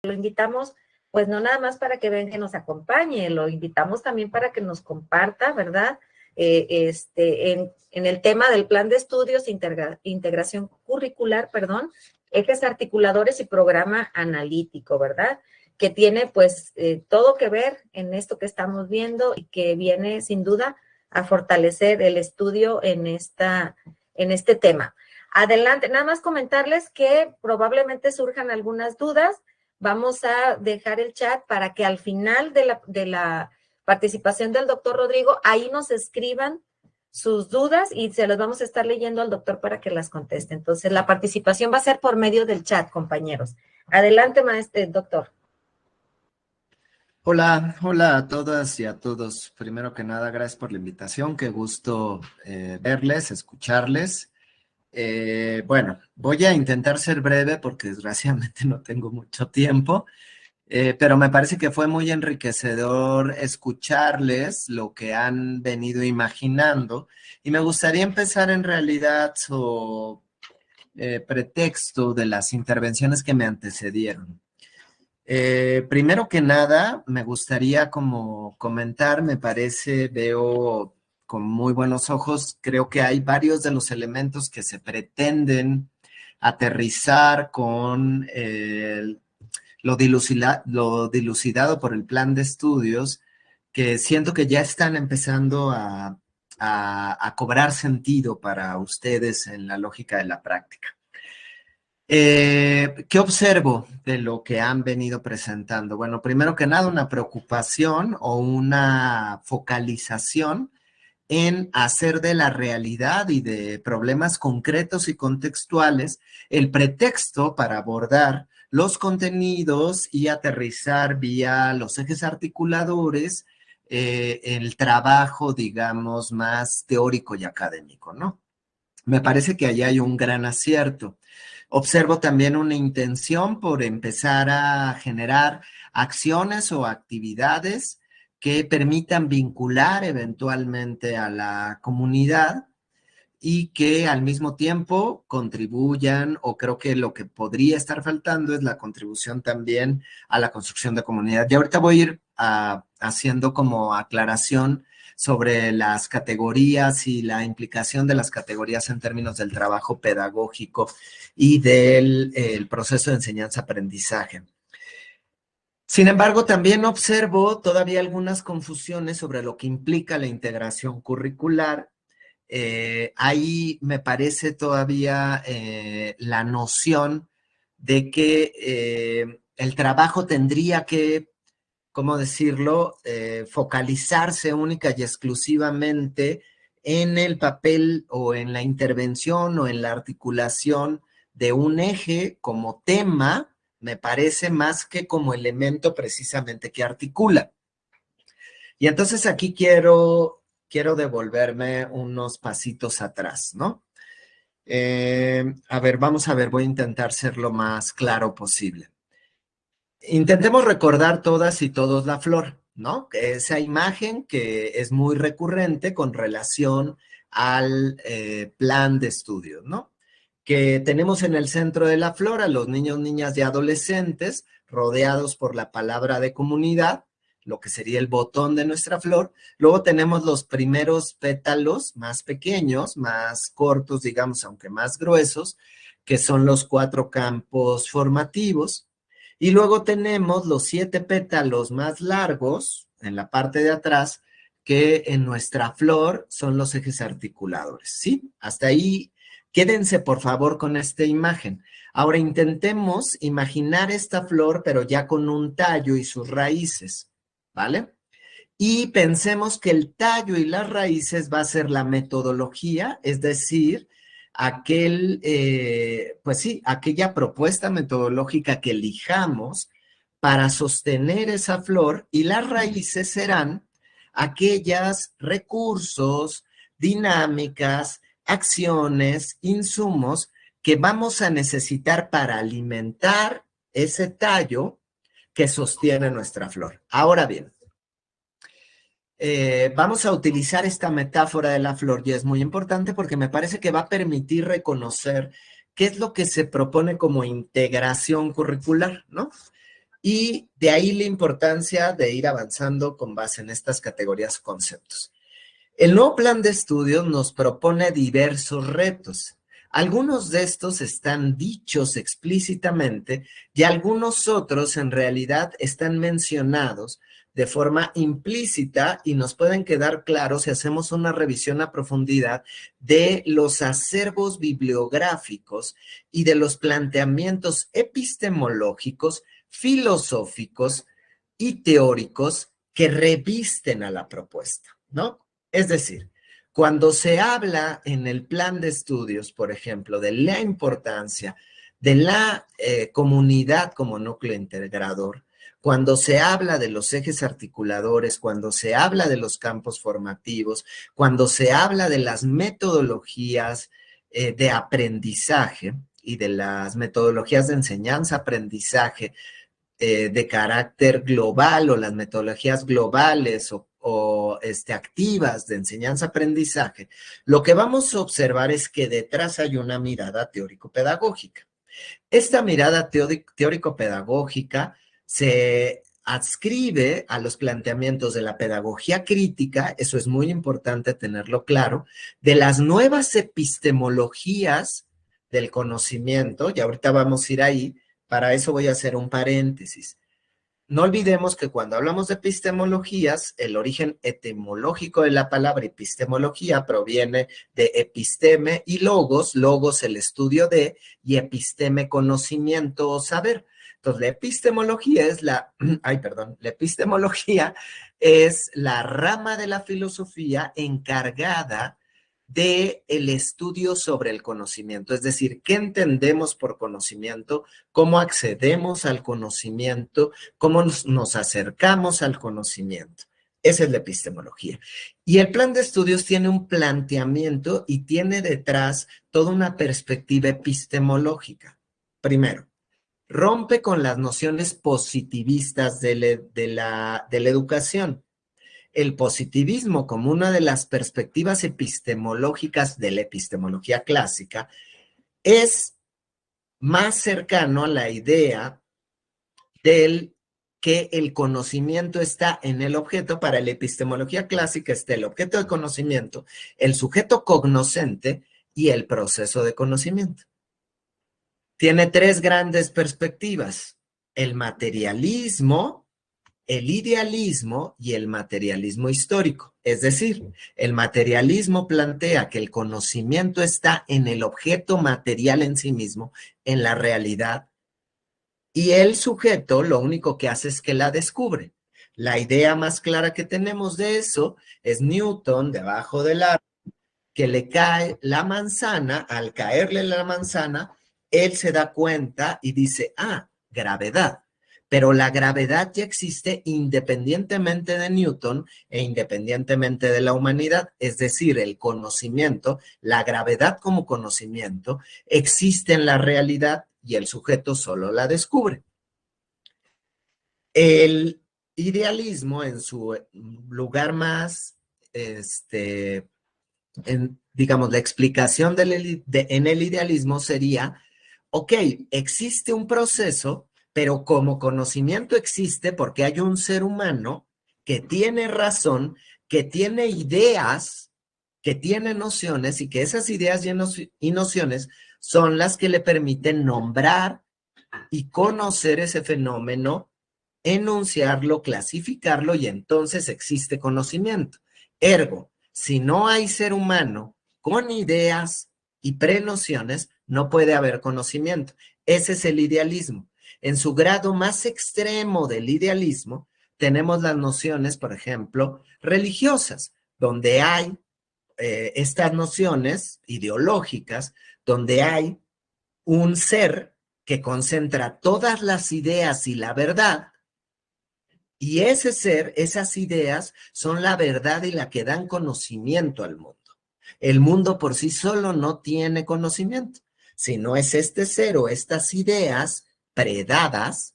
lo invitamos, pues no nada más para que venga y nos acompañe, lo invitamos también para que nos comparta, ¿verdad? En el tema del plan de estudios, integración curricular, perdón, ejes articuladores y programa analítico, ¿verdad? Que tiene pues todo que ver en esto que estamos viendo y que viene sin duda a fortalecer el estudio en este tema. Adelante, nada más comentarles que probablemente surjan algunas dudas. Vamos a dejar el chat para que al final de la participación del doctor Rodrigo, ahí nos escriban sus dudas y se las vamos a estar leyendo al doctor para que las conteste. Entonces, la participación va a ser por medio del chat, compañeros. Adelante, maestro, doctor. Hola, hola a todas y a todos. Primero que nada, gracias por la invitación. Qué gusto verles, escucharles. Bueno, voy a intentar ser breve porque desgraciadamente no tengo mucho tiempo, pero me parece que fue muy enriquecedor escucharles lo que han venido imaginando y me gustaría empezar en realidad su pretexto de las intervenciones que me antecedieron. Primero que nada, me gustaría como comentar, me parece, veo con muy buenos ojos, creo que hay varios de los elementos que se pretenden aterrizar con lo dilucidado por el plan de estudios, que siento que ya están empezando a cobrar sentido para ustedes en la lógica de la práctica. ¿Qué observo de lo que han venido presentando? Bueno, primero que nada, una preocupación o una focalización en hacer de la realidad y de problemas concretos y contextuales el pretexto para abordar los contenidos y aterrizar vía los ejes articuladores el trabajo, digamos, más teórico y académico, ¿no? Me parece que allá hay un gran acierto. Observo también una intención por empezar a generar acciones o actividades que permitan vincular eventualmente a la comunidad y que al mismo tiempo contribuyan, o creo que lo que podría estar faltando es la contribución también a la construcción de comunidad. Y ahorita voy a ir haciendo como aclaración sobre las categorías y la implicación de las categorías en términos del trabajo pedagógico y del proceso de enseñanza-aprendizaje. Sin embargo, también observo todavía algunas confusiones sobre lo que implica la integración curricular. Ahí me parece todavía la noción de que el trabajo tendría que, ¿cómo decirlo?, focalizarse única y exclusivamente en el papel o en la intervención o en la articulación de un eje como tema, me parece más que como elemento precisamente que articula. Y entonces aquí quiero devolverme unos pasitos atrás, ¿no? A ver, vamos a ver, voy a intentar ser lo más claro posible. Intentemos recordar todas y todos la flor, ¿no? Esa imagen que es muy recurrente con relación al plan de estudios, ¿no? Que tenemos en el centro de la flor a los niños, niñas y adolescentes rodeados por la palabra de comunidad, lo que sería el botón de nuestra flor. Luego tenemos los primeros pétalos más pequeños, más cortos, digamos, aunque más gruesos, que son los 4 campos formativos. Y luego tenemos los 7 pétalos más largos en la parte de atrás, que en nuestra flor son los ejes articuladores, ¿sí? Hasta ahí, quédense por favor con esta imagen. Ahora intentemos imaginar esta flor, pero ya con un tallo y sus raíces, ¿vale? Y pensemos que el tallo y las raíces va a ser la metodología, es decir, pues sí, aquella propuesta metodológica que elijamos para sostener esa flor, y las raíces serán aquellos recursos, dinámicas, acciones, insumos que vamos a necesitar para alimentar ese tallo que sostiene nuestra flor. Ahora bien, vamos a utilizar esta metáfora de la flor y es muy importante porque me parece que va a permitir reconocer qué es lo que se propone como integración curricular, ¿no? Y de ahí la importancia de ir avanzando con base en estas categorías o conceptos. El nuevo plan de estudios nos propone diversos retos. Algunos de estos están dichos explícitamente y algunos otros en realidad están mencionados de forma implícita y nos pueden quedar claros si hacemos una revisión a profundidad de los acervos bibliográficos y de los planteamientos epistemológicos, filosóficos y teóricos que revisten a la propuesta, ¿no? Es decir, cuando se habla en el plan de estudios, por ejemplo, de la importancia de la comunidad como núcleo integrador, cuando se habla de los ejes articuladores, cuando se habla de los campos formativos, cuando se habla de las metodologías de aprendizaje y de las metodologías de enseñanza-aprendizaje de carácter global o las metodologías globales o activas de enseñanza-aprendizaje, lo que vamos a observar es que detrás hay una mirada teórico-pedagógica. Esta mirada teórico-pedagógica se adscribe a los planteamientos de la pedagogía crítica, eso es muy importante tenerlo claro, de las nuevas epistemologías del conocimiento, y ahorita vamos a ir ahí, para eso voy a hacer un paréntesis. No olvidemos que cuando hablamos de epistemologías, el origen etimológico de la palabra epistemología proviene de episteme y logos, logos el estudio de, y episteme conocimiento o saber. Entonces, la epistemología es la epistemología es la rama de la filosofía encargada del estudio sobre el conocimiento, es decir, qué entendemos por conocimiento, cómo accedemos al conocimiento, cómo nos acercamos al conocimiento. Esa es la epistemología. Y el plan de estudios tiene un planteamiento y tiene detrás toda una perspectiva epistemológica. Primero, rompe con las nociones positivistas de la educación. El positivismo como una de las perspectivas epistemológicas de la epistemología clásica es más cercano a la idea del que el conocimiento está en el objeto. Para la epistemología clásica está el objeto de conocimiento, el sujeto cognoscente y el proceso de conocimiento. Tiene tres grandes perspectivas: el materialismo, el idealismo y el materialismo histórico. Es decir, el materialismo plantea que el conocimiento está en el objeto material en sí mismo, en la realidad, y el sujeto lo único que hace es que la descubre. La idea más clara que tenemos de eso es Newton, debajo del árbol, que le cae la manzana. Al caerle la manzana, él se da cuenta y dice, gravedad. Pero la gravedad ya existe independientemente de Newton e independientemente de la humanidad, es decir, el conocimiento, la gravedad como conocimiento, existe en la realidad y el sujeto solo la descubre. El idealismo en su lugar más, digamos, la explicación en el idealismo sería, ok, existe un proceso, pero como conocimiento existe porque hay un ser humano que tiene razón, que tiene ideas, que tiene nociones y que esas ideas y nociones son las que le permiten nombrar y conocer ese fenómeno, enunciarlo, clasificarlo y entonces existe conocimiento. Ergo, si no hay ser humano con ideas y prenociones, no puede haber conocimiento. Ese es el idealismo. En su grado más extremo del idealismo, tenemos las nociones, por ejemplo, religiosas, donde hay estas nociones ideológicas, donde hay un ser que concentra todas las ideas y la verdad, y ese ser, esas ideas, son la verdad y la que dan conocimiento al mundo. El mundo por sí solo no tiene conocimiento, sino es este ser o estas ideas predadas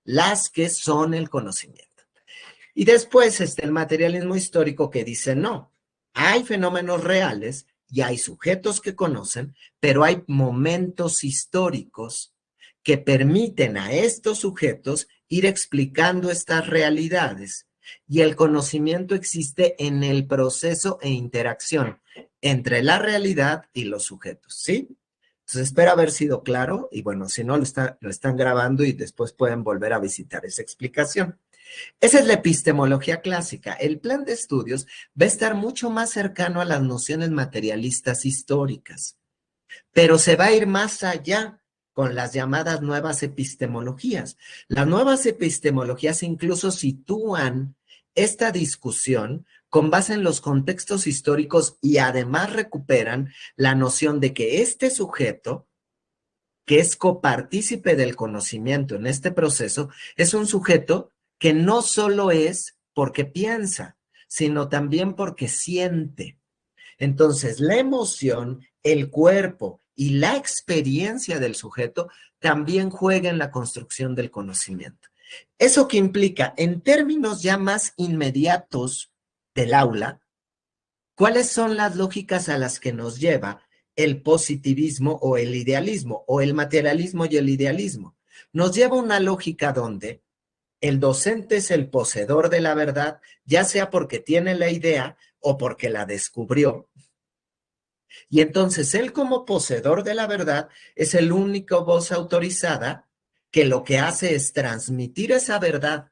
las que son el conocimiento. Y después está el materialismo histórico que dice, no, hay fenómenos reales y hay sujetos que conocen, pero hay momentos históricos que permiten a estos sujetos ir explicando estas realidades. Y el conocimiento existe en el proceso e interacción entre la realidad y los sujetos, ¿sí? Entonces, espero haber sido claro y bueno, si no, lo están grabando y después pueden volver a visitar esa explicación. Esa es la epistemología clásica. El plan de estudios va a estar mucho más cercano a las nociones materialistas históricas, pero se va a ir más allá con las llamadas nuevas epistemologías. Las nuevas epistemologías incluso sitúan esta discusión con base en los contextos históricos y además recuperan la noción de que este sujeto, que es copartícipe del conocimiento en este proceso, es un sujeto que no solo es porque piensa, sino también porque siente. Entonces, la emoción, el cuerpo y la experiencia del sujeto también juegan en la construcción del conocimiento. ¿Eso qué implica? En términos ya más inmediatos del aula, ¿cuáles son las lógicas a las que nos lleva el positivismo o el idealismo, o el materialismo y el idealismo? Nos lleva una lógica donde el docente es el poseedor de la verdad, ya sea porque tiene la idea o porque la descubrió. Y entonces él, como poseedor de la verdad, es el único voz autorizada que lo que hace es transmitir esa verdad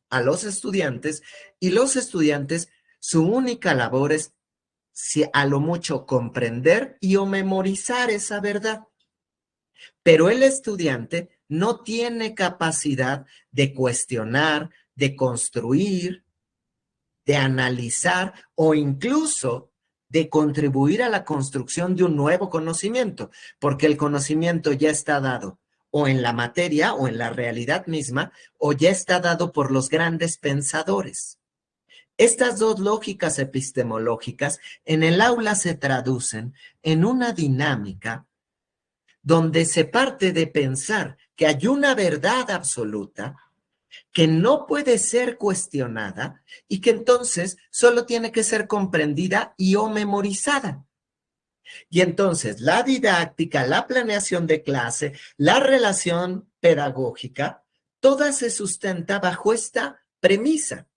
a los estudiantes, y los estudiantes, su única labor es, si a lo mucho, comprender y o memorizar esa verdad. Pero el estudiante no tiene capacidad de cuestionar, de construir, de analizar o incluso de contribuir a la construcción de un nuevo conocimiento, porque el conocimiento ya está dado o en la materia o en la realidad misma, o ya está dado por los grandes pensadores. Estas dos lógicas epistemológicas en el aula se traducen en una dinámica donde se parte de pensar que hay una verdad absoluta que no puede ser cuestionada y que entonces solo tiene que ser comprendida y o memorizada. Y entonces la didáctica, la planeación de clase, la relación pedagógica, toda se sustenta bajo esta premisa.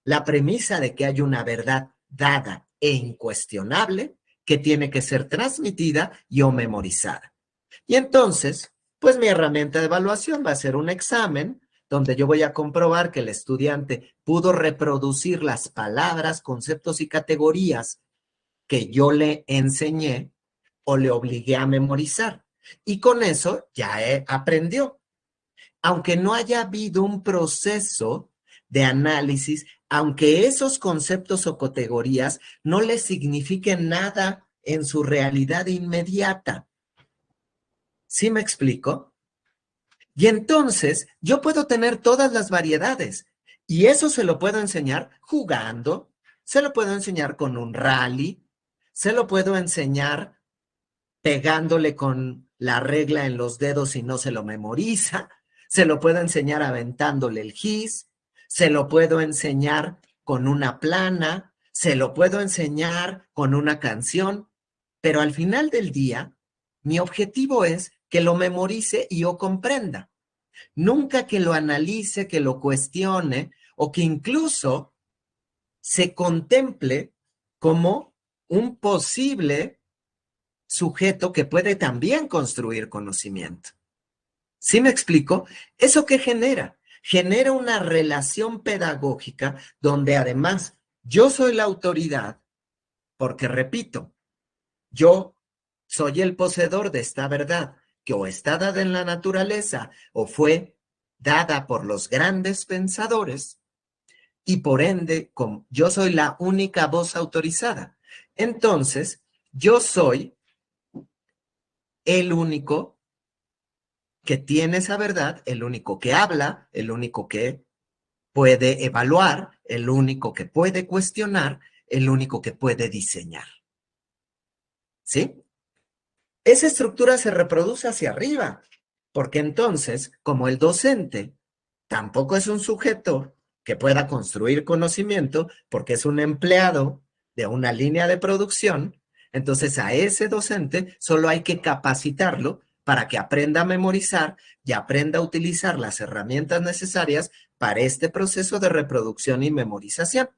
La premisa de que hay una verdad dada e incuestionable que tiene que ser transmitida y o memorizada. Y entonces, pues mi herramienta de evaluación va a ser un examen donde yo voy a comprobar que el estudiante pudo reproducir las palabras, conceptos y categorías que yo le enseñé o le obligué a memorizar. Y con eso ya aprendió. Aunque no haya habido un proceso de análisis, aunque esos conceptos o categorías no le signifiquen nada en su realidad inmediata. ¿Sí me explico? Y entonces yo puedo tener todas las variedades y eso se lo puedo enseñar jugando, se lo puedo enseñar con un rally, se lo puedo enseñar pegándole con la regla en los dedos y no se lo memoriza, se lo puedo enseñar aventándole el gis, se lo puedo enseñar con una plana, se lo puedo enseñar con una canción, pero al final del día, mi objetivo es que lo memorice y o comprenda. Nunca que lo analice, que lo cuestione o que incluso se contemple como un posible sujeto que puede también construir conocimiento. ¿Sí me explico? ¿Eso qué genera? Genera una relación pedagógica donde además yo soy la autoridad, porque repito, yo soy el poseedor de esta verdad que o está dada en la naturaleza o fue dada por los grandes pensadores y por ende, como yo soy la única voz autorizada. Entonces, yo soy el único que tiene esa verdad, el único que habla, el único que puede evaluar, el único que puede cuestionar, el único que puede diseñar. ¿Sí? Esa estructura se reproduce hacia arriba, porque entonces, como el docente tampoco es un sujeto que pueda construir conocimiento, porque es un empleado de una línea de producción, entonces a ese docente solo hay que capacitarlo para que aprenda a memorizar y aprenda a utilizar las herramientas necesarias para este proceso de reproducción y memorización.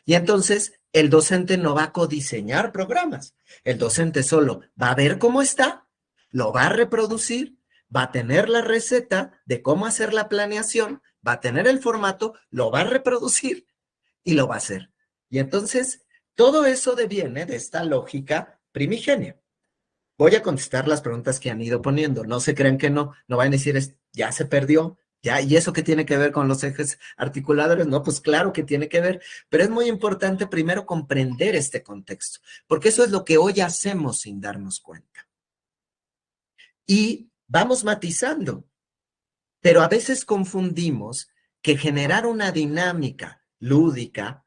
Y entonces el docente no va a codiseñar programas. El docente solo va a ver cómo está, lo va a reproducir, va a tener la receta de cómo hacer la planeación, va a tener el formato, lo va a reproducir y lo va a hacer. Y entonces todo eso deviene de esta lógica primigenia. Voy a contestar las preguntas que han ido poniendo. No se crean que no van a decir, ya se perdió, ya, ¿y eso qué tiene que ver con los ejes articuladores? No, pues claro que tiene que ver, pero es muy importante primero comprender este contexto, porque eso es lo que hoy hacemos sin darnos cuenta. Y vamos matizando, pero a veces confundimos que generar una dinámica lúdica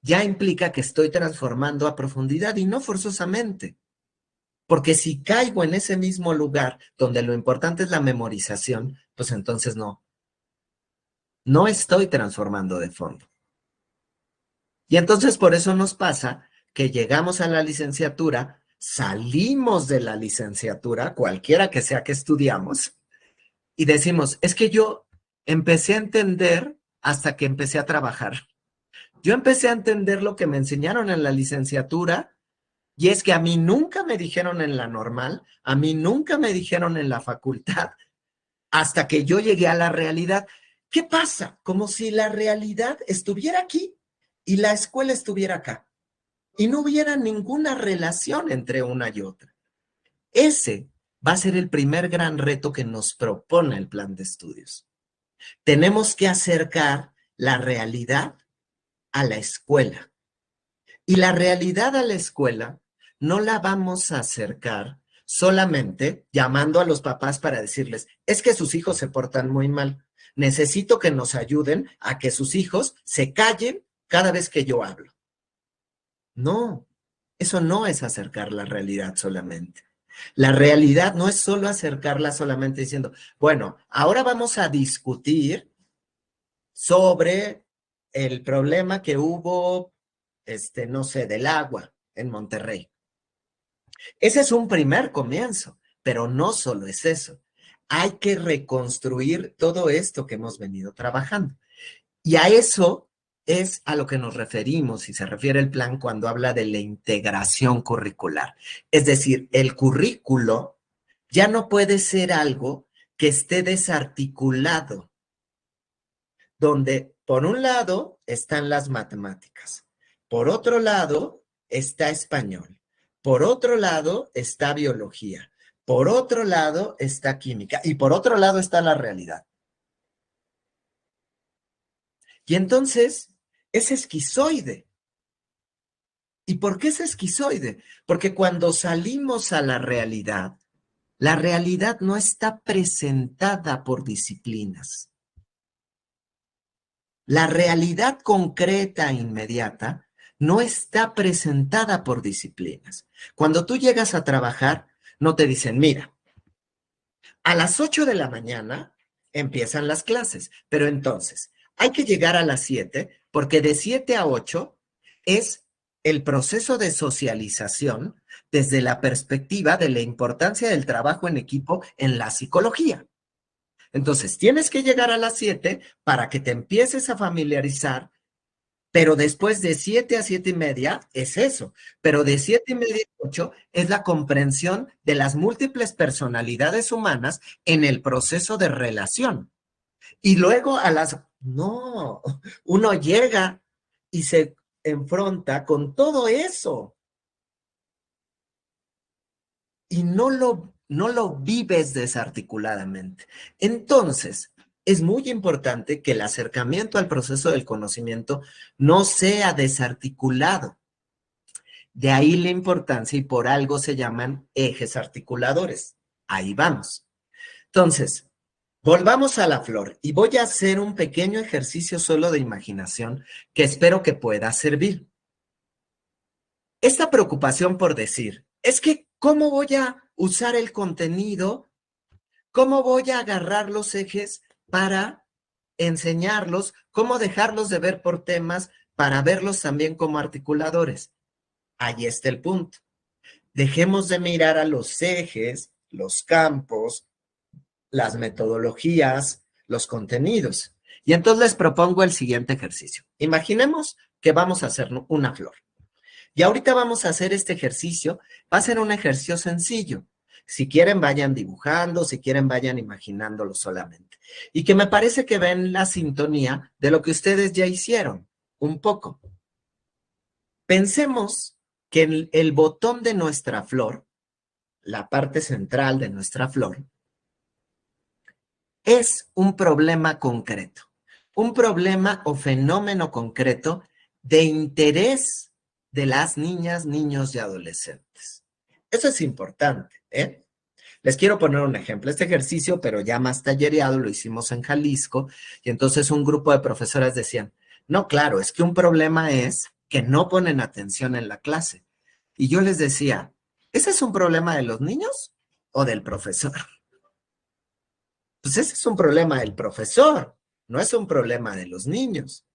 ya implica que estoy transformando a profundidad y no forzosamente. Porque si caigo en ese mismo lugar donde lo importante es la memorización, pues entonces no estoy transformando de fondo. Y entonces por eso nos pasa que llegamos a la licenciatura, salimos de la licenciatura, cualquiera que sea que estudiamos, y decimos, es que yo empecé a entender hasta que empecé a trabajar. Yo empecé a entender lo que me enseñaron en la licenciatura. Y es que a mí nunca me dijeron en la normal, a mí nunca me dijeron en la facultad, hasta que yo llegué a la realidad. ¿Qué pasa? Como si la realidad estuviera aquí y la escuela estuviera acá y no hubiera ninguna relación entre una y otra. Ese va a ser el primer gran reto que nos propone el plan de estudios. Tenemos que acercar la realidad a la escuela. Y la realidad a la escuela no la vamos a acercar solamente llamando a los papás para decirles, es que sus hijos se portan muy mal. Necesito que nos ayuden a que sus hijos se callen cada vez que yo hablo. No, eso no es acercar la realidad solamente. La realidad no es solo acercarla solamente diciendo, bueno, ahora vamos a discutir sobre el problema que hubo, no sé, del agua en Monterrey. Ese es un primer comienzo, pero no solo es eso. Hay que reconstruir todo esto que hemos venido trabajando. Y a eso es a lo que nos referimos, si se refiere el plan, cuando habla de la integración curricular. Es decir, el currículo ya no puede ser algo que esté desarticulado, donde por un lado están las matemáticas, por otro lado está español, por otro lado está biología, por otro lado está química y por otro lado está la realidad. Y entonces es esquizoide. ¿Y por qué es esquizoide? Porque cuando salimos a la realidad no está presentada por disciplinas. La realidad concreta e inmediata no está presentada por disciplinas. Cuando tú llegas a trabajar, no te dicen, mira, a las 8 de la mañana empiezan las clases, pero entonces hay que llegar a las 7 porque de 7 a 8 es el proceso de socialización desde la perspectiva de la importancia del trabajo en equipo en la psicología. Entonces, tienes que llegar a las 7 para que te empieces a familiarizar, pero después de 7 a 7:30 es eso, pero de 7:30 a 8 es la comprensión de las múltiples personalidades humanas en el proceso de relación. Y luego no, uno llega y se enfrenta con todo eso y no lo vives desarticuladamente. Entonces, es muy importante que el acercamiento al proceso del conocimiento no sea desarticulado. De ahí la importancia y por algo se llaman ejes articuladores. Ahí vamos. Entonces, volvamos a la flor y voy a hacer un pequeño ejercicio solo de imaginación que espero que pueda servir. Esta preocupación por decir, es que, ¿cómo voy a usar el contenido? ¿Cómo voy a agarrar los ejes para enseñarlos? ¿Cómo dejarlos de ver por temas para verlos también como articuladores? Ahí está el punto. Dejemos de mirar a los ejes, los campos, las metodologías, los contenidos. Y entonces les propongo el siguiente ejercicio. Imaginemos que vamos a hacer una flor. Y ahorita vamos a hacer este ejercicio. Va a ser un ejercicio sencillo. Si quieren, vayan dibujando, si quieren, vayan imaginándolo solamente. Y que me parece que ven la sintonía de lo que ustedes ya hicieron, un poco. Pensemos que el botón de nuestra flor, la parte central de nuestra flor, es un problema concreto, un problema o fenómeno concreto de interés de las niñas, niños y adolescentes. Eso es importante, ¿eh? Les quiero poner un ejemplo. Este ejercicio, pero ya más tallereado, lo hicimos en Jalisco, y entonces un grupo de profesoras decían, no, claro, es que un problema es que no ponen atención en la clase. Y yo les decía, ¿ese es un problema de los niños o del profesor? Pues ese es un problema del profesor, no es un problema de los niños.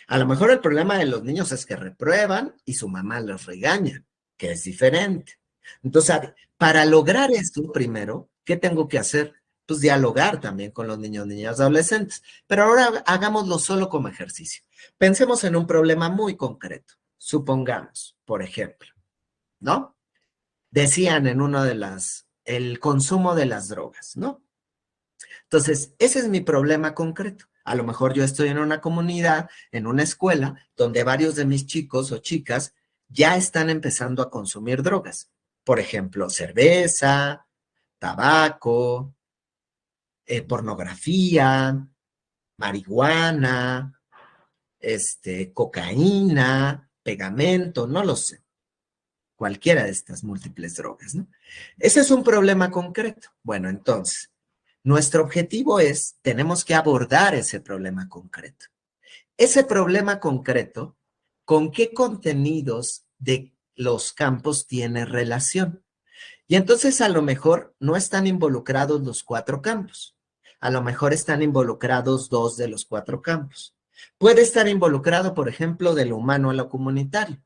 A lo mejor el problema de los niños es que reprueban y su mamá los regaña, que es diferente. Entonces, para lograr esto, primero, ¿qué tengo que hacer? Pues dialogar también con los niños, niñas, adolescentes. Pero ahora hagámoslo solo como ejercicio. Pensemos en un problema muy concreto. Supongamos, por ejemplo, ¿no? Decían en uno de el consumo de las drogas, ¿no? Entonces, ese es mi problema concreto. A lo mejor yo estoy en una comunidad, en una escuela, donde varios de mis chicos o chicas ya están empezando a consumir drogas. Por ejemplo, cerveza, tabaco, pornografía, marihuana, cocaína, pegamento, no lo sé. Cualquiera de estas múltiples drogas, ¿no? Ese es un problema concreto. Bueno, entonces, nuestro objetivo es, tenemos que abordar ese problema concreto. Ese problema concreto, ¿con qué contenidos de los campos tiene relación? Y entonces a lo mejor no están involucrados los 4 campos. A lo mejor están involucrados 2 de los 4 campos. Puede estar involucrado, por ejemplo, de lo humano a lo comunitario.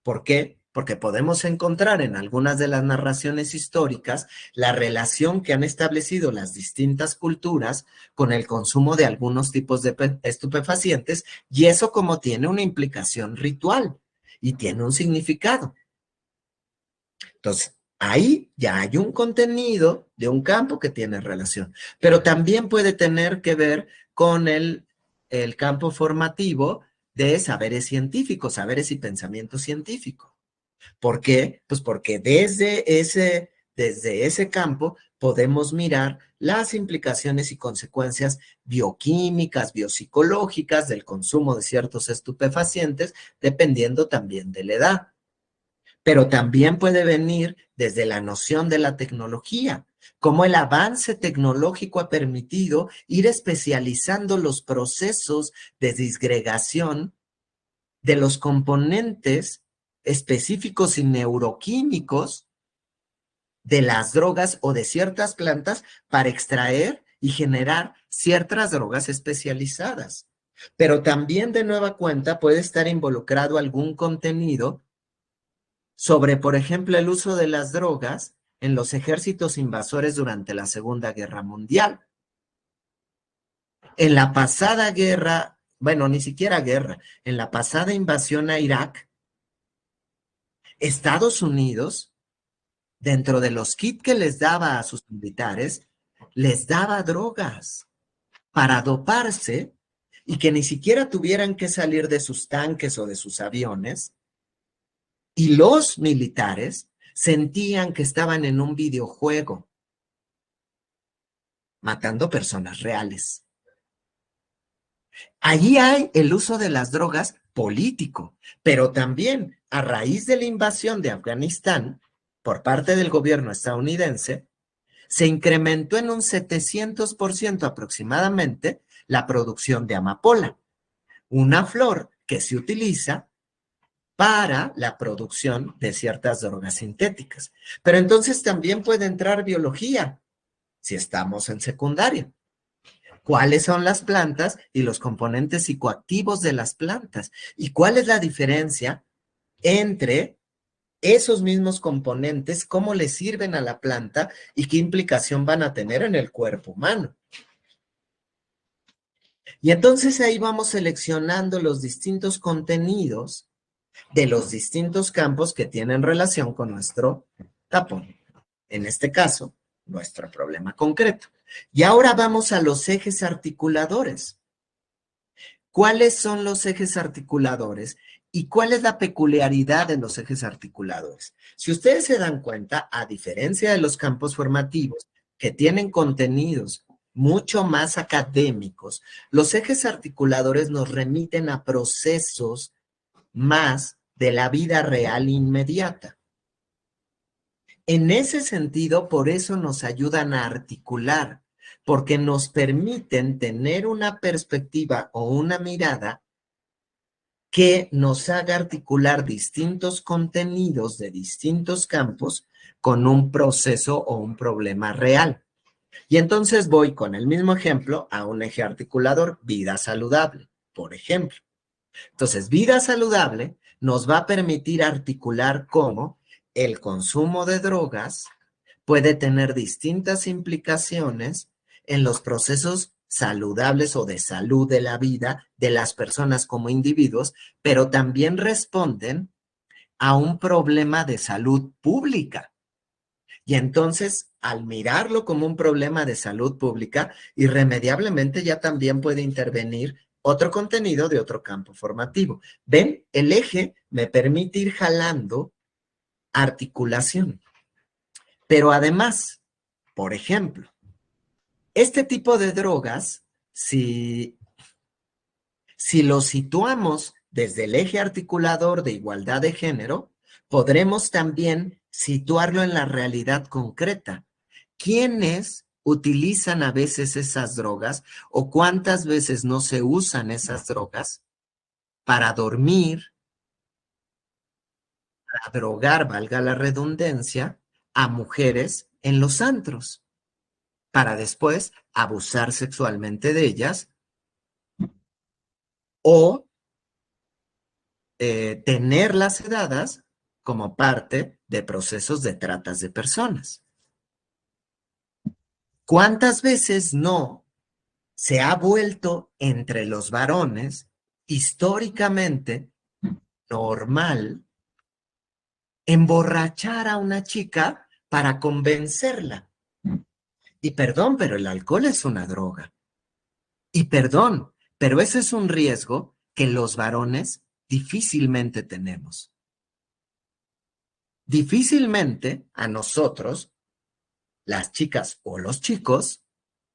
¿Por qué? Porque podemos encontrar en algunas de las narraciones históricas la relación que han establecido las distintas culturas con el consumo de algunos tipos de estupefacientes, y eso como tiene una implicación ritual y tiene un significado. Entonces, ahí ya hay un contenido de un campo que tiene relación, pero también puede tener que ver con el campo formativo de saberes científicos, saberes y pensamiento científico. ¿Por qué? Pues porque desde ese campo podemos mirar las implicaciones y consecuencias bioquímicas, biopsicológicas del consumo de ciertos estupefacientes, dependiendo también de la edad. Pero también puede venir desde la noción de la tecnología, cómo el avance tecnológico ha permitido ir especializando los procesos de disgregación de los componentes específicos y neuroquímicos de las drogas o de ciertas plantas para extraer y generar ciertas drogas especializadas. Pero también de nueva cuenta puede estar involucrado algún contenido sobre, por ejemplo, el uso de las drogas en los ejércitos invasores durante la Segunda Guerra Mundial. En la pasada guerra, bueno, ni siquiera guerra, en la pasada invasión a Irak, Estados Unidos, dentro de los kits que les daba a sus militares, les daba drogas para doparse y que ni siquiera tuvieran que salir de sus tanques o de sus aviones. Y los militares sentían que estaban en un videojuego, matando personas reales. Allí hay el uso de las drogas político, pero también a raíz de la invasión de Afganistán por parte del gobierno estadounidense, se incrementó en un 700% aproximadamente la producción de amapola, una flor que se utiliza para la producción de ciertas drogas sintéticas. Pero entonces también puede entrar biología, si estamos en secundaria. ¿Cuáles son las plantas y los componentes psicoactivos de las plantas? ¿Y cuál es la diferencia entre esos mismos componentes, cómo le sirven a la planta y qué implicación van a tener en el cuerpo humano. Y entonces ahí vamos seleccionando los distintos contenidos de los distintos campos que tienen relación con nuestro tapón. En este caso, nuestro problema concreto. Y ahora vamos a los ejes articuladores. ¿Cuáles son los ejes articuladores? ¿Y cuál es la peculiaridad de los ejes articuladores? Si ustedes se dan cuenta, a diferencia de los campos formativos, que tienen contenidos mucho más académicos, los ejes articuladores nos remiten a procesos más de la vida real inmediata. En ese sentido, por eso nos ayudan a articular, porque nos permiten tener una perspectiva o una mirada que nos haga articular distintos contenidos de distintos campos con un proceso o un problema real. Y entonces voy con el mismo ejemplo a un eje articulador, vida saludable, por ejemplo. Entonces, vida saludable nos va a permitir articular cómo el consumo de drogas puede tener distintas implicaciones en los procesos saludables o de salud de la vida de las personas como individuos, pero también responden a un problema de salud pública. Y entonces, al mirarlo como un problema de salud pública, irremediablemente ya también puede intervenir otro contenido de otro campo formativo. ¿Ven? El eje me permite ir jalando articulación. Pero además, por ejemplo, este tipo de drogas, si lo situamos desde el eje articulador de igualdad de género, podremos también situarlo en la realidad concreta. ¿Quiénes utilizan a veces esas drogas o cuántas veces no se usan esas drogas para dormir, para drogar, valga la redundancia, a mujeres en los antros, para después abusar sexualmente de ellas o tenerlas sedadas como parte de procesos de tratas de personas? ¿Cuántas veces no se ha vuelto entre los varones históricamente normal emborrachar a una chica para convencerla? Y perdón, pero el alcohol es una droga. Y perdón, pero ese es un riesgo que los varones difícilmente tenemos. Difícilmente a nosotros, las chicas o los chicos,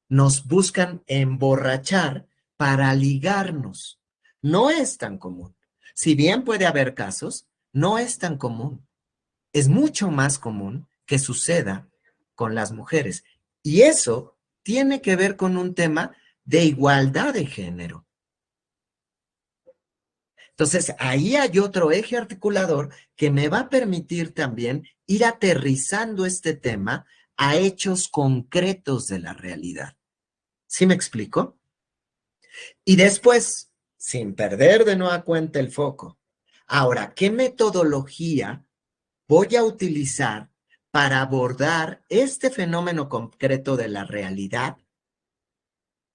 nos buscan emborrachar para ligarnos. No es tan común. Si bien puede haber casos, no es tan común. Es mucho más común que suceda con las mujeres. Y eso tiene que ver con un tema de igualdad de género. Entonces, ahí hay otro eje articulador que me va a permitir también ir aterrizando este tema a hechos concretos de la realidad. ¿Sí me explico? Y después, sin perder de nueva cuenta el foco, ahora, ¿qué metodología voy a utilizar para abordar este fenómeno concreto de la realidad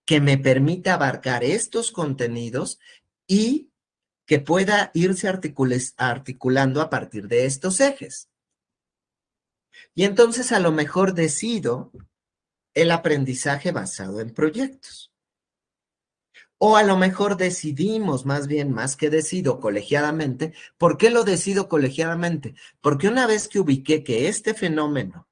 que me permita abarcar estos contenidos y que pueda irse articulando a partir de estos ejes? Y entonces a lo mejor decido el aprendizaje basado en proyectos. O a lo mejor decidimos, más bien, más que decido colegiadamente. ¿Por qué lo decido colegiadamente? Porque una vez que ubiqué que este fenómeno,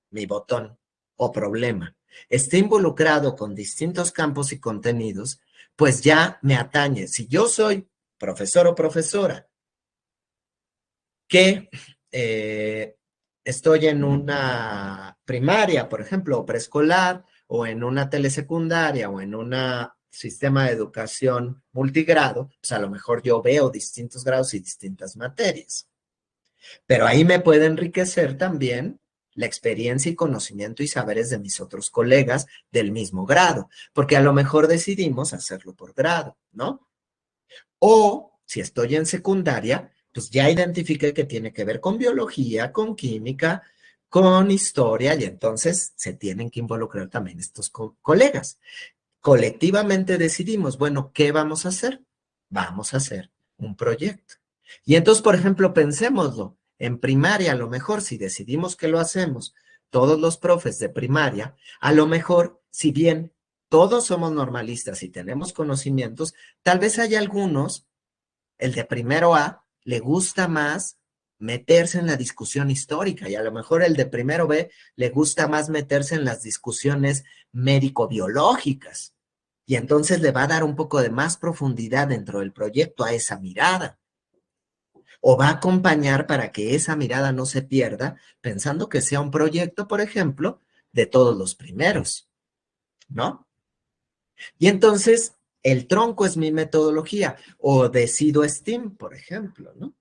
mi botón o problema, esté involucrado con distintos campos y contenidos, pues ya me atañe. Si yo soy profesor o profesora que estoy en una primaria, por ejemplo, o preescolar, o en una telesecundaria, o en un sistema de educación multigrado, pues a lo mejor yo veo distintos grados y distintas materias. Pero ahí me puede enriquecer también la experiencia y conocimiento y saberes de mis otros colegas del mismo grado, porque a lo mejor decidimos hacerlo por grado, ¿no? O si estoy en secundaria, pues ya identifiqué que tiene que ver con biología, con química, con historia, y entonces se tienen que involucrar también estos colegas. Colectivamente decidimos, bueno, ¿qué vamos a hacer? Vamos a hacer un proyecto. Y entonces, por ejemplo, pensémoslo, en primaria, a lo mejor si decidimos que lo hacemos, todos los profes de primaria, a lo mejor, si bien todos somos normalistas y tenemos conocimientos, tal vez haya algunos, el de primero A, le gusta más meterse en la discusión histórica y a lo mejor el de primero B le gusta más meterse en las discusiones médico-biológicas. Y entonces le va a dar un poco de más profundidad dentro del proyecto a esa mirada. O va a acompañar para que esa mirada no se pierda, pensando que sea un proyecto, por ejemplo, de todos los primeros, ¿no? Y entonces el tronco es mi metodología o decido STEAM, por ejemplo, ¿no?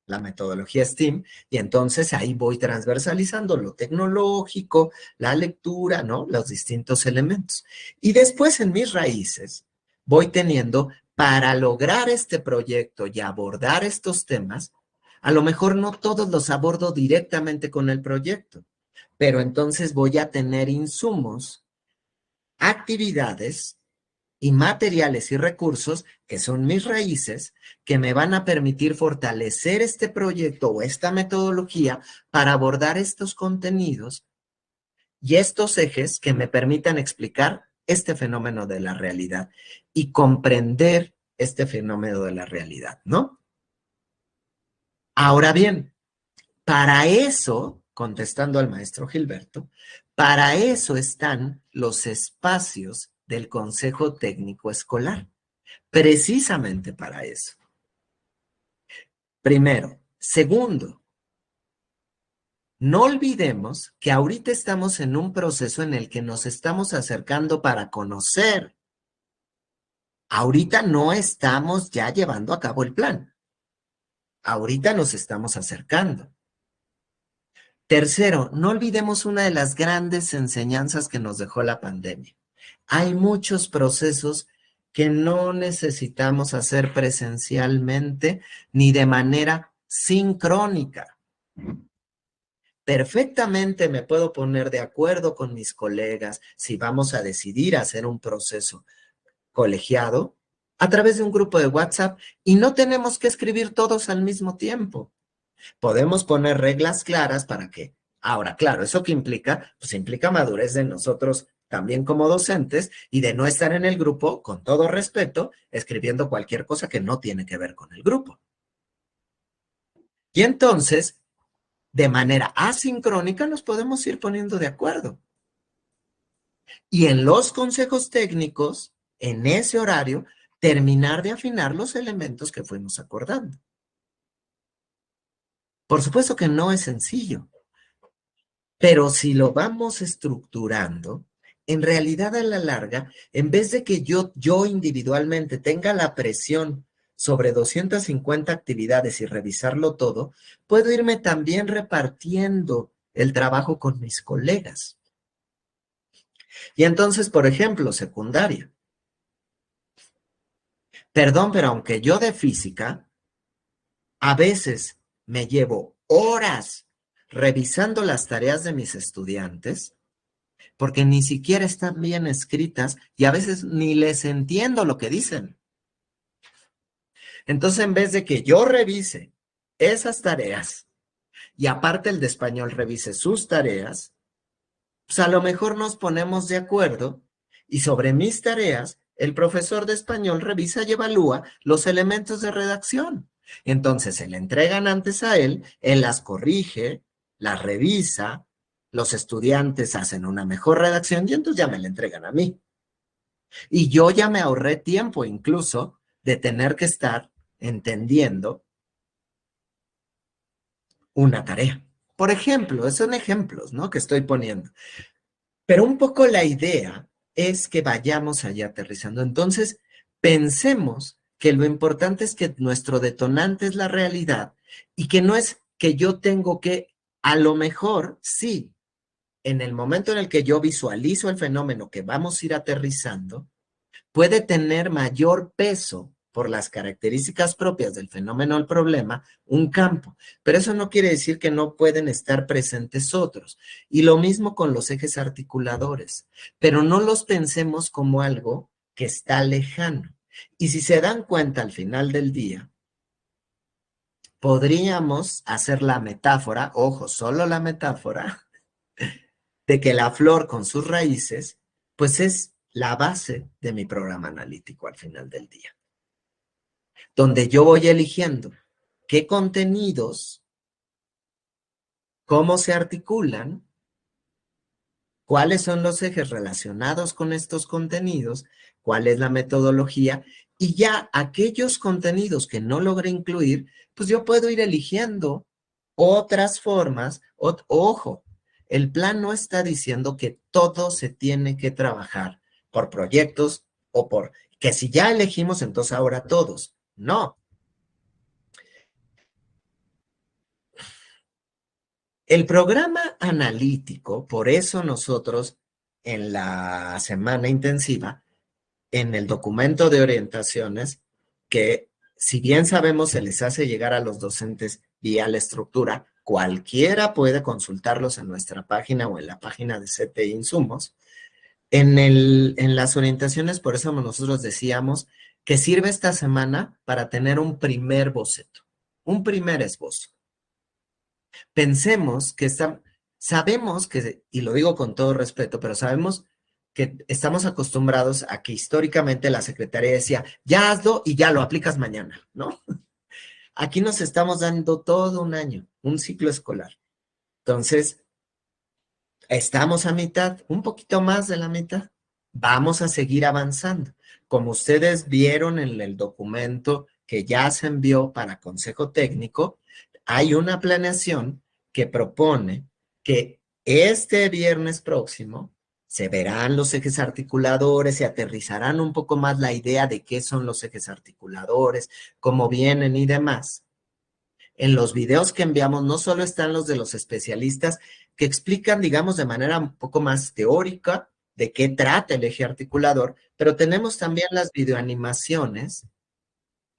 La metodología STEAM, y entonces ahí voy transversalizando lo tecnológico, la lectura, ¿no? Los distintos elementos. Y después en mis raíces voy teniendo, para lograr este proyecto y abordar estos temas, a lo mejor no todos los abordo directamente con el proyecto, pero entonces voy a tener insumos, actividades y materiales y recursos, que son mis raíces, que me van a permitir fortalecer este proyecto o esta metodología para abordar estos contenidos y estos ejes que me permitan explicar este fenómeno de la realidad y comprender este fenómeno de la realidad, ¿no? Ahora bien, para eso, contestando al maestro Gilberto, para eso están los espacios del Consejo Técnico Escolar. Precisamente para eso. Primero. Segundo, no olvidemos que ahorita estamos en un proceso en el que nos estamos acercando para conocer. Ahorita no estamos ya llevando a cabo el plan. Ahorita nos estamos acercando. Tercero, no olvidemos una de las grandes enseñanzas que nos dejó la pandemia. Hay muchos procesos que no necesitamos hacer presencialmente ni de manera sincrónica. Perfectamente me puedo poner de acuerdo con mis colegas si vamos a decidir hacer un proceso colegiado a través de un grupo de WhatsApp y no tenemos que escribir todos al mismo tiempo. Podemos poner reglas claras para que, ahora, claro, ¿eso qué implica? Pues implica madurez de nosotros también como docentes y de no estar en el grupo, con todo respeto, escribiendo cualquier cosa que no tiene que ver con el grupo. Y entonces, de manera asincrónica, nos podemos ir poniendo de acuerdo. Y en los consejos técnicos, en ese horario, terminar de afinar los elementos que fuimos acordando. Por supuesto que no es sencillo, pero si lo vamos estructurando, en realidad a la larga, en vez de que yo individualmente tenga la presión sobre 250 actividades y revisarlo todo, puedo irme también repartiendo el trabajo con mis colegas. Y entonces, por ejemplo, secundaria. Perdón, pero aunque yo de física, a veces me llevo horas revisando las tareas de mis estudiantes, porque ni siquiera están bien escritas y a veces ni les entiendo lo que dicen. Entonces, en vez de que yo revise esas tareas y aparte el de español revise sus tareas, pues a lo mejor nos ponemos de acuerdo y sobre mis tareas, el profesor de español revisa y evalúa los elementos de redacción. Entonces se le entregan antes a él, él las corrige, las revisa, los estudiantes hacen una mejor redacción y entonces ya me la entregan a mí. Y yo ya me ahorré tiempo incluso de tener que estar entendiendo una tarea. Por ejemplo, son ejemplos, ¿no? Que estoy poniendo. Pero un poco la idea es que vayamos allá aterrizando. Entonces, pensemos que lo importante es que nuestro detonante es la realidad y que no es que yo tengo que, a lo mejor, sí, en el momento en el que yo visualizo el fenómeno que vamos a ir aterrizando, puede tener mayor peso por las características propias del fenómeno o el problema, un campo. Pero eso no quiere decir que no pueden estar presentes otros. Y lo mismo con los ejes articuladores. Pero no los pensemos como algo que está lejano. Y si se dan cuenta al final del día, podríamos hacer la metáfora, ojo, solo la metáfora, de que la flor con sus raíces, pues es la base de mi programa analítico al final del día, donde yo voy eligiendo qué contenidos, cómo se articulan, cuáles son los ejes relacionados con estos contenidos, cuál es la metodología, y ya aquellos contenidos que no logré incluir, pues yo puedo ir eligiendo otras formas. Ojo, el plan no está diciendo que todo se tiene que trabajar por proyectos o por que si ya elegimos, entonces ahora todos. No. El programa analítico, por eso nosotros en la semana intensiva, en el documento de orientaciones, que si bien sabemos se les hace llegar a los docentes vía la estructura, cualquiera puede consultarlos en nuestra página o en la página de CTI Insumos. En las orientaciones, por eso nosotros decíamos que sirve esta semana para tener un primer boceto, un primer esbozo. Pensemos que sabemos que, y lo digo con todo respeto, pero sabemos que estamos acostumbrados a que históricamente la Secretaría decía, ya hazlo y ya lo aplicas mañana, ¿no? Aquí nos estamos dando todo un año, un ciclo escolar. Entonces, estamos a mitad, un poquito más de la mitad. Vamos a seguir avanzando. Como ustedes vieron en el documento que ya se envió para Consejo Técnico, hay una planeación que propone que este viernes próximo se verán los ejes articuladores, se aterrizarán un poco más la idea de qué son los ejes articuladores, cómo vienen y demás. En los videos que enviamos no solo están los de los especialistas que explican, digamos, de manera un poco más teórica de qué trata el eje articulador, pero tenemos también las videoanimaciones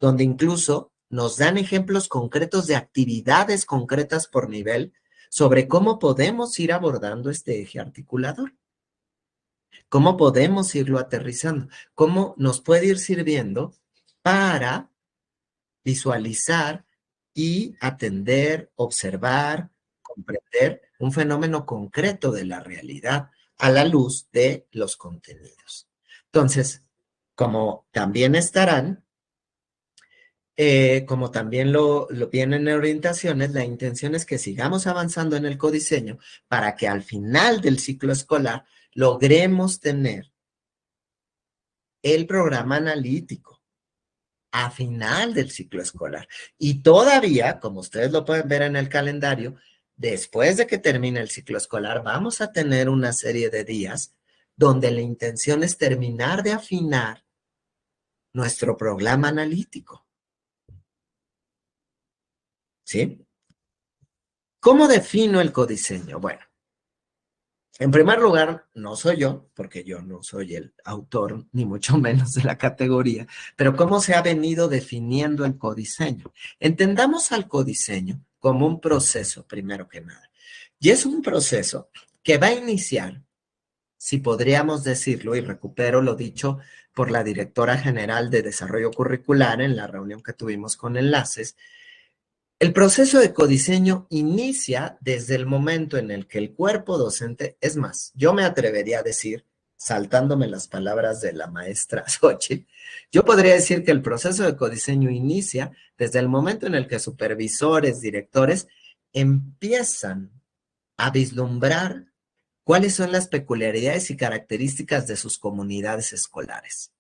donde incluso nos dan ejemplos concretos de actividades concretas por nivel sobre cómo podemos ir abordando este eje articulador, cómo podemos irlo aterrizando, cómo nos puede ir sirviendo para visualizar y atender, observar, comprender un fenómeno concreto de la realidad a la luz de los contenidos. Entonces, como también estarán, como también lo vienen en orientaciones, la intención es que sigamos avanzando en el codiseño para que al final del ciclo escolar logremos tener el programa analítico a final del ciclo escolar. Y todavía, como ustedes lo pueden ver en el calendario, después de que termine el ciclo escolar, vamos a tener una serie de días donde la intención es terminar de afinar nuestro programa analítico. ¿Sí? ¿Cómo defino el codiseño? Bueno, en primer lugar, no soy yo, porque yo no soy el autor, ni mucho menos de la categoría, pero ¿cómo se ha venido definiendo el codiseño? Entendamos al codiseño como un proceso, primero que nada. Y es un proceso que va a iniciar, si podríamos decirlo, y recupero lo dicho por la directora general de Desarrollo Curricular en la reunión que tuvimos con Enlaces. El proceso de codiseño inicia desde el momento en el que el cuerpo docente, es más, yo me atrevería a decir, saltándome las palabras de la maestra Xochitl, yo podría decir que el proceso de codiseño inicia desde el momento en el que supervisores, directores empiezan a vislumbrar cuáles son las peculiaridades y características de sus comunidades escolares.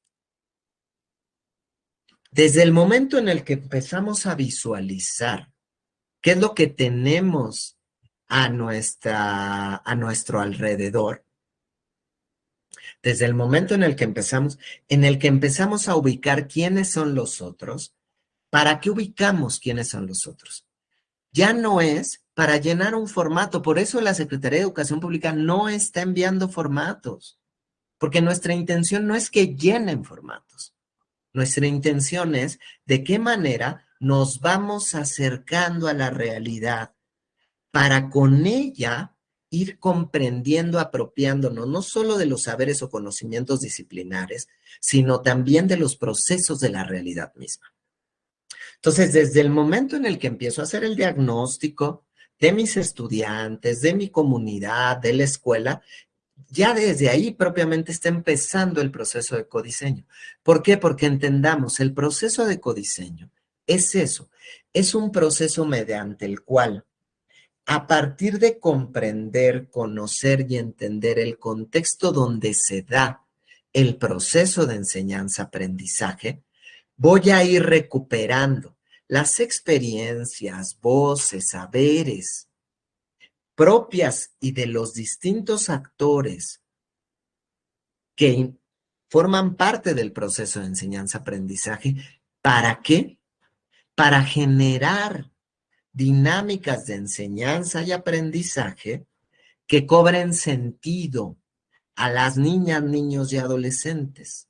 Desde el momento en el que empezamos a visualizar qué es lo que tenemos a nuestro alrededor, desde el momento en el que empezamos a ubicar quiénes son los otros, ¿para qué ubicamos quiénes son los otros? Ya no es para llenar un formato, por eso la Secretaría de Educación Pública no está enviando formatos, porque nuestra intención no es que llenen formatos. Nuestra intención es de qué manera nos vamos acercando a la realidad para con ella ir comprendiendo, apropiándonos, no solo de los saberes o conocimientos disciplinares, sino también de los procesos de la realidad misma. Entonces, desde el momento en el que empiezo a hacer el diagnóstico de mis estudiantes, de mi comunidad, de la escuela, ya desde ahí propiamente está empezando el proceso de codiseño. ¿Por qué? Porque entendamos, el proceso de codiseño es eso, es un proceso mediante el cual, a partir de comprender, conocer y entender el contexto donde se da el proceso de enseñanza-aprendizaje, voy a ir recuperando las experiencias, voces, saberes propias y de los distintos actores que forman parte del proceso de enseñanza-aprendizaje. ¿Para qué? Para generar dinámicas de enseñanza y aprendizaje que cobren sentido a las niñas, niños y adolescentes,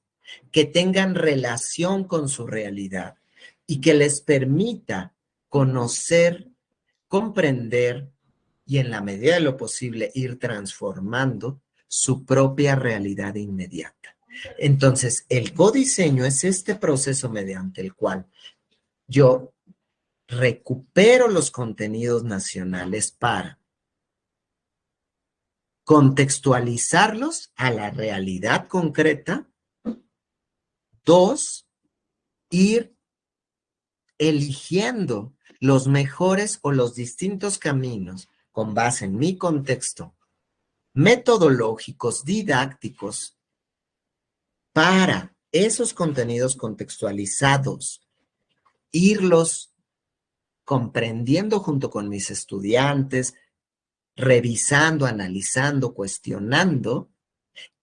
que tengan relación con su realidad y que les permita conocer, comprender y en la medida de lo posible ir transformando su propia realidad inmediata. Entonces, el codiseño es este proceso mediante el cual yo recupero los contenidos nacionales para contextualizarlos a la realidad concreta. Dos, ir eligiendo los mejores o los distintos caminos con base en mi contexto, metodológicos, didácticos, para esos contenidos contextualizados, irlos comprendiendo junto con mis estudiantes, revisando, analizando, cuestionando,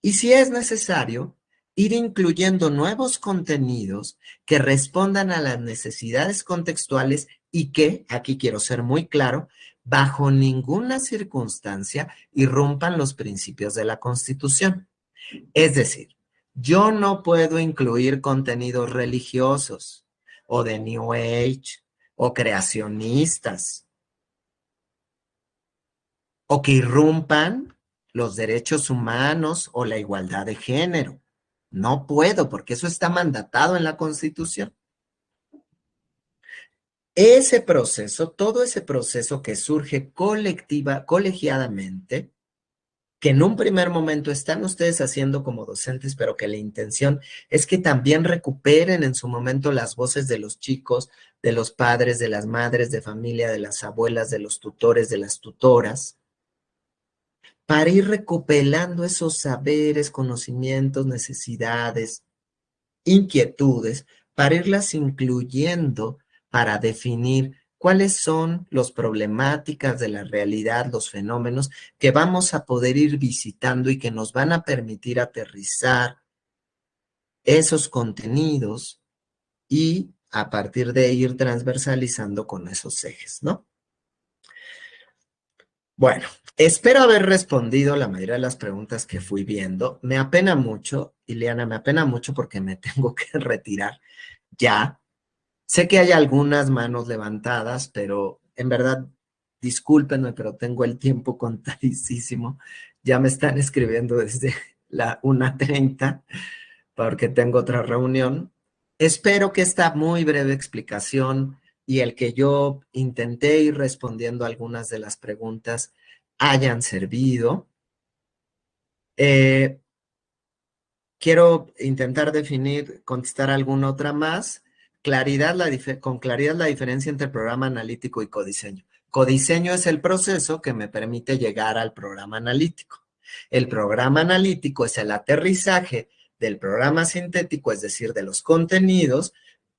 y si es necesario, ir incluyendo nuevos contenidos que respondan a las necesidades contextuales y que, aquí quiero ser muy claro, bajo ninguna circunstancia irrumpan los principios de la Constitución. Es decir, yo no puedo incluir contenidos religiosos o de New Age o creacionistas o que irrumpan los derechos humanos o la igualdad de género. No puedo, porque eso está mandatado en la Constitución. Ese proceso, todo ese proceso que surge colegiadamente, que en un primer momento están ustedes haciendo como docentes, pero que la intención es que también recuperen en su momento las voces de los chicos, de los padres, de las madres de familia, de las abuelas, de los tutores, de las tutoras, para ir recopilando esos saberes, conocimientos, necesidades, inquietudes, para irlas incluyendo, para definir cuáles son las problemáticas de la realidad, los fenómenos que vamos a poder ir visitando y que nos van a permitir aterrizar esos contenidos y a partir de ir transversalizando con esos ejes, ¿no? Bueno, espero haber respondido la mayoría de las preguntas que fui viendo. Me apena mucho, Ileana, me apena mucho porque me tengo que retirar ya. Sé que hay algunas manos levantadas, pero en verdad, discúlpenme, pero tengo el tiempo contadísimo. Ya me están escribiendo desde la 1:30 porque tengo otra reunión. Espero que esta muy breve explicación y el que yo intenté ir respondiendo algunas de las preguntas hayan servido. Quiero intentar definir, contestar alguna otra más. Con claridad la diferencia entre programa analítico y codiseño. Codiseño es el proceso que me permite llegar al programa analítico. El programa analítico es el aterrizaje del programa sintético, es decir, de los contenidos,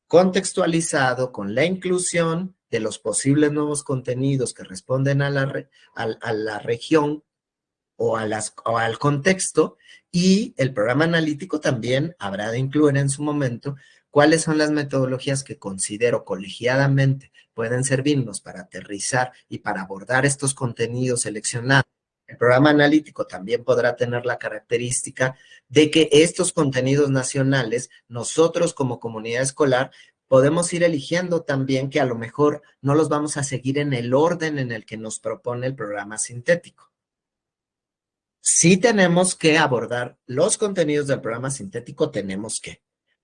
contextualizado con la inclusión de los posibles nuevos contenidos que responden a la región o al contexto, y el programa analítico también habrá de incluir en su momento cuáles son las metodologías que considero colegiadamente pueden servirnos para aterrizar y para abordar estos contenidos seleccionados El programa analítico también podrá tener la característica de que estos contenidos nacionales, nosotros como comunidad escolar, podemos ir eligiendo también que a lo mejor no los vamos a seguir en el orden en el que nos propone el programa sintético. Sí tenemos que abordar los contenidos del programa sintético,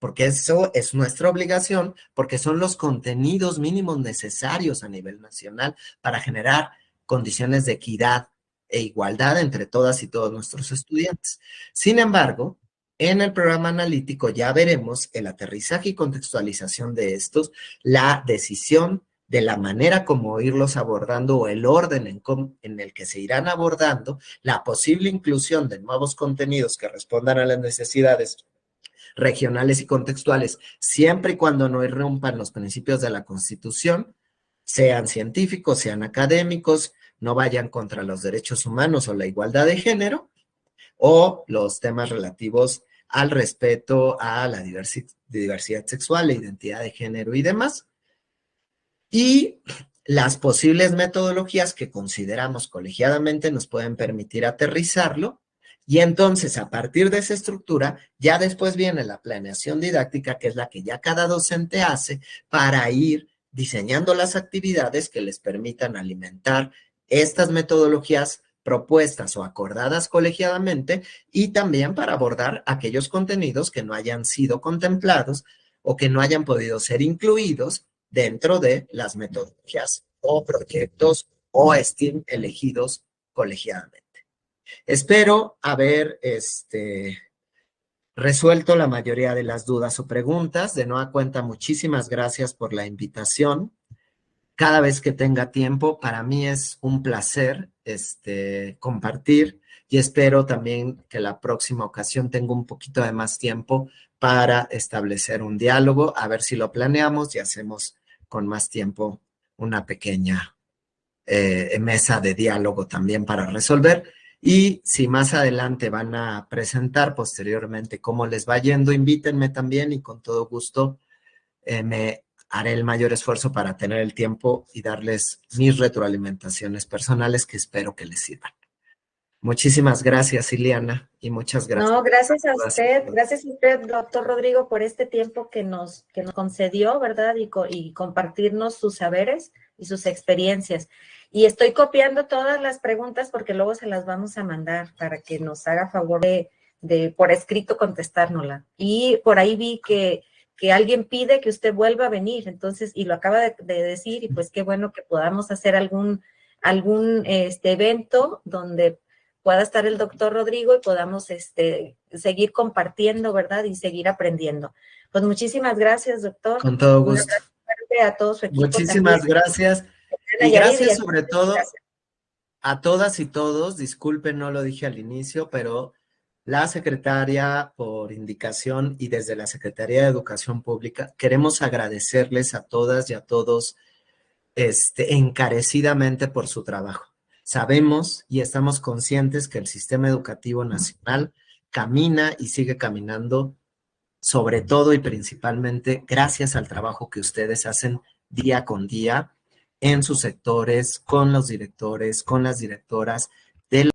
porque eso es nuestra obligación, porque son los contenidos mínimos necesarios a nivel nacional para generar condiciones de equidad e igualdad entre todas y todos nuestros estudiantes. Sin embargo, en el programa analítico ya veremos el aterrizaje y contextualización de estos, la decisión de la manera como irlos abordando o el orden en el que se irán abordando, la posible inclusión de nuevos contenidos que respondan a las necesidades regionales y contextuales, siempre y cuando no irrumpan los principios de la Constitución, sean científicos, sean académicos, no vayan contra los derechos humanos o la igualdad de género, o los temas relativos al respeto a la diversidad sexual, la identidad de género y demás, y las posibles metodologías que consideramos colegiadamente nos pueden permitir aterrizarlo. Y entonces, a partir de esa estructura, ya después viene la planeación didáctica, que es la que ya cada docente hace para ir diseñando las actividades que les permitan alimentar estas metodologías propuestas o acordadas colegiadamente, y también para abordar aquellos contenidos que no hayan sido contemplados o que no hayan podido ser incluidos dentro de las metodologías o proyectos o STEAM elegidos colegiadamente. Espero haber resuelto la mayoría de las dudas o preguntas. De nueva cuenta, muchísimas gracias por la invitación. Cada vez que tenga tiempo, para mí es un placer compartir, y espero también que la próxima ocasión tenga un poquito de más tiempo para establecer un diálogo, a ver si lo planeamos y hacemos con más tiempo una pequeña mesa de diálogo también para resolver. Y si más adelante van a presentar posteriormente cómo les va yendo, invítenme también y con todo gusto me haré el mayor esfuerzo para tener el tiempo y darles mis retroalimentaciones personales que espero que les sirvan. Muchísimas gracias, Ileana, y muchas gracias. No, gracias a usted, doctor Rodrigo, por este tiempo que nos concedió, ¿verdad? Y compartirnos sus saberes y sus experiencias. Y estoy copiando todas las preguntas porque luego se las vamos a mandar para que nos haga favor de por escrito contestárnosla. Y por ahí vi que alguien pide que usted vuelva a venir, entonces, y lo acaba de decir, y pues qué bueno que podamos hacer algún evento donde pueda estar el doctor Rodrigo y podamos seguir compartiendo, ¿verdad? Y seguir aprendiendo. Pues muchísimas gracias, doctor. Con todo gusto. A todo su equipo. Muchísimas también. Gracias. Y gracias sobre todo a todas y todos. Disculpen, no lo dije al inicio, pero la secretaria, por indicación y desde la Secretaría de Educación Pública, queremos agradecerles a todas y a todos encarecidamente por su trabajo. Sabemos y estamos conscientes que el sistema educativo nacional camina y sigue caminando, sobre todo y principalmente gracias al trabajo que ustedes hacen día con día en sus sectores, con los directores, con las directoras de